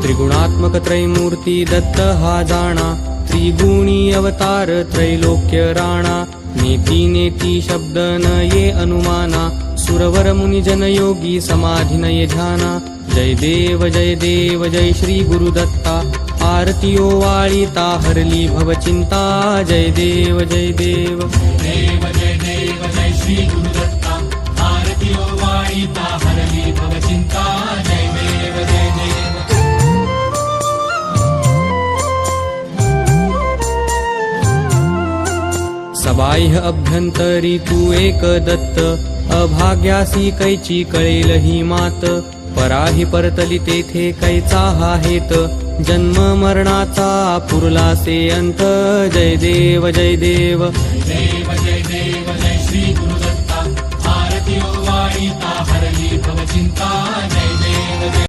त्रिगुणात्मक त्रैमूर्ती दत्त हा जाणा, त्रिगुणी अवतार त्रैलोक्य राणा। नेती नेती शब्द न ये अनुमाना, सुरवर मुनि जन योगी समाधी नये ध्याना। जय देव जय श्री गुरुदत्ता, आरतियो वाळीता हरली भवचिंता। जय देव जय देव जय श्री गुरुदत्ता, आरतियो वाळीता हरली भवचिंता। जय देव जय देव। सबाह्य अभ्यंतरी तू एक दत्त, अभाग्यासी कैची कळेल ही मात। पराही परतली तेथे कैचा हा हेत, जन्म मरणाचा पुरलासे अंत। जय देव जय देव जय श्री गुरुदत्ता, आरतियो वाळीता हरली भवचिंता। जय देव जय